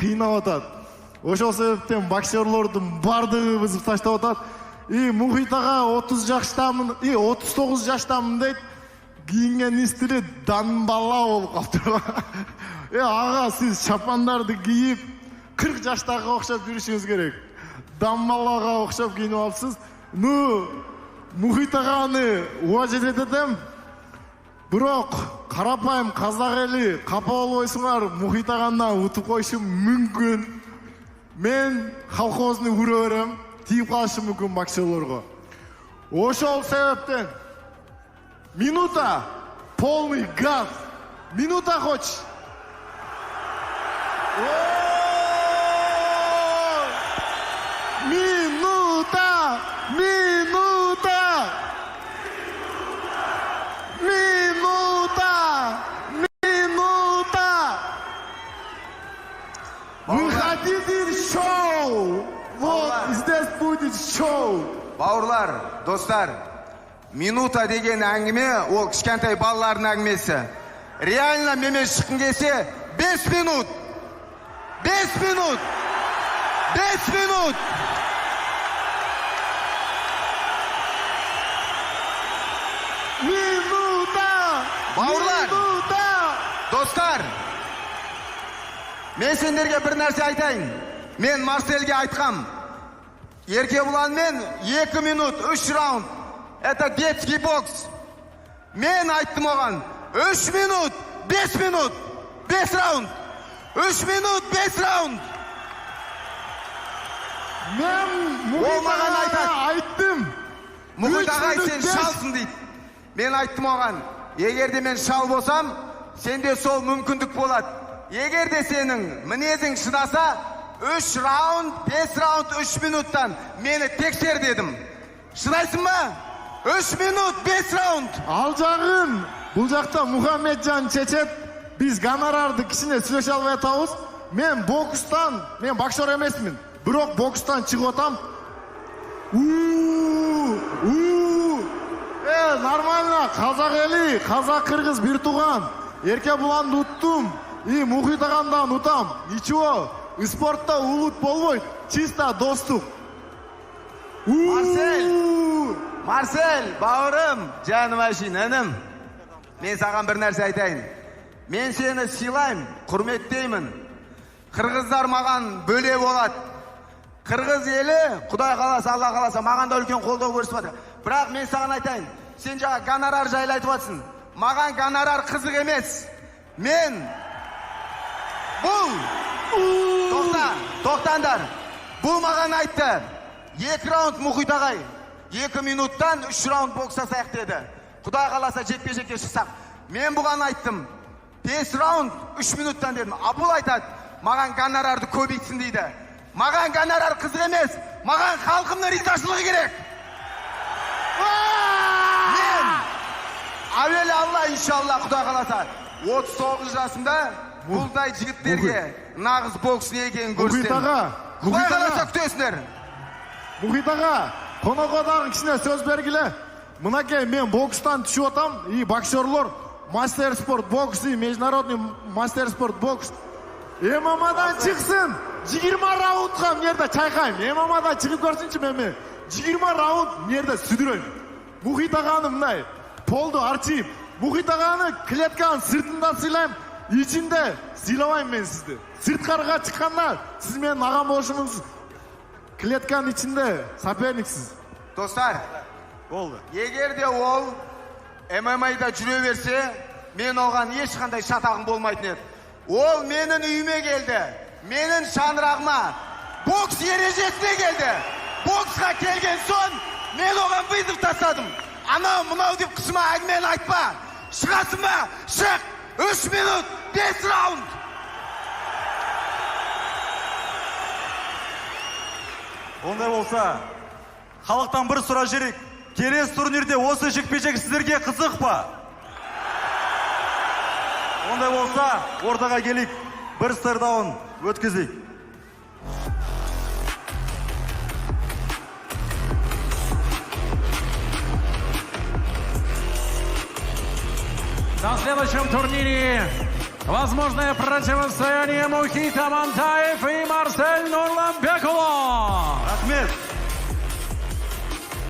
кыйнап атат. Ошол себептен боксерлордун бардыгы бузуп таштап атат. Мухит ага 30 жаштамын, 39 жаштамын дейт. Кийинген стили данбала болуп калыптыр. Ага, сиз шапандарды кийип 40 жаштагы окшоп жүрүшүңүз керек. Данбалага окшоп кийинип алыпсыз. Мухит аганы уважать этем. Бирок карапайым казак эли капа болбойсуңар, Мухит агандан утуп коюшу мүмкүн. Мен колхозду көрө берем, тийип калышы мүмкүн боксерлорго. Ошол себептен минута, полный газ. Минута хочешь? Минута! Минута! Минута! Минута! Вы хотите шоу? Вот здесь будет шоу. Бауырлар, достар, минута деген әңгіме, ол кішкентай балалардың әңгімесі. Реально менен шыққың келсе 5 минут. 5 минут. 5 минут. Минута! Бауырлар, Минута! достар, мен сендерге бір нәрсе айтайын. Мен Марселге айтқам. Еркебұланмен 2 минут, 3 раунд. Это детский бокс. Мен айттым оған. 3 минут, 5 минут, 5 раунд. 3 минут, 5 раунд. Мен Мухит айттым. Мухит ағай сен шалсың дейді. Мен айттым оған. Егерде мен шал болсам, сенде сол мүмкіндік болады. Егерде сенің мінезің шыдаса, 3 раунд, 5 раунд, 3 минуттан мені тексер дедім. Шыдайсың ба? 3 минут, 5 раунд. Ал жағын, бұл жақта Мухамеджан Чечет, біз гонорарды кішіне сөйлеше албай атабыз. Мен боксер емесмін. Бирок бокстан чыгып атам. Нормально, казак эли, казак кыргыз бир тууган. Эркебуланды уттум, Мухит агандан утам. Ничего, спортта улут болбойт, чисто достук. Марсель, бауырым, жаным ашин, інім. Мен саған бір нәрсе айтайын. Мен сені сыйлайм, құрметтеймін. Қырғыздар маған бөле болады. Қырғыз елі, Құдай қаласа, Алла қаласа, маған да үлкен қолдау көрсетіп жатыр. Бірақ мен саған айтайын, сен жаңа гонорар жайлы айтып жатсың. Маған гонорар қызық емес. Мен тоқтаңдар. Бұл маған айтты. 2 раунд Мухит ағай. 2 минуттан 3 раунд боксасайық деді. Құдай қаласа жекпе-жекке шықсақ. Мен бұған айттым. 5 раунд 3 минуттан дедім. Бұл айтады, маған гонорарды көбейтсін дейді. Маған гонорар қызық емес. Маған халқымның ризашылығы керек. Мен әуелі Алла иншалла Құдай қаласа 39 жасымда бұлдай жігіттерге нағыз бокс не екенін көрсетемін. Құдай қаласа күтесіңдер. Мухит аға, қонақодағы кішіне сөз бергіле. Мынакей, мен бокстан түшіп отам, боксерлор, мастер спорт бокс, международный мастер спорт бокс. ММАдан чықсын, 20 раундқа мерді чайқайым. ММАдан чығып көрсінші мен 20 раунд мерді сүдірөйм. Мухит ағаны мынай, полды арчиып, Мухит ағаны клетканың сыртында сыйлайым, içinde сыйлабайым мен сізді. Сыртқарға шыққанда, сіз мен ағам болышыңыз. Клетканың içinde соперниксіз. Достар, болды. Егер де ол ММА-да жүре берсе, мен оған ешқандай шатағым болмайтын еді. Ол менің үйіме келді, менің шаңырағыма, бокс ережесіне келді. Боксқа келген соң, мен оған вызов тастадым. Анау, мынау деп қысыма әңгімені айтпа. Шығасың ба? Шық! 3 минут, 5 раунд! Ондай болса, халықтан бір сұрақ жерек. Келесі турнирде осы жекпе-жек сіздерге қызық па? Ондай болса, ортаға келік, бір стардауын өткізейік. На следующем турнире Возможное противостояние Мухит Амантаев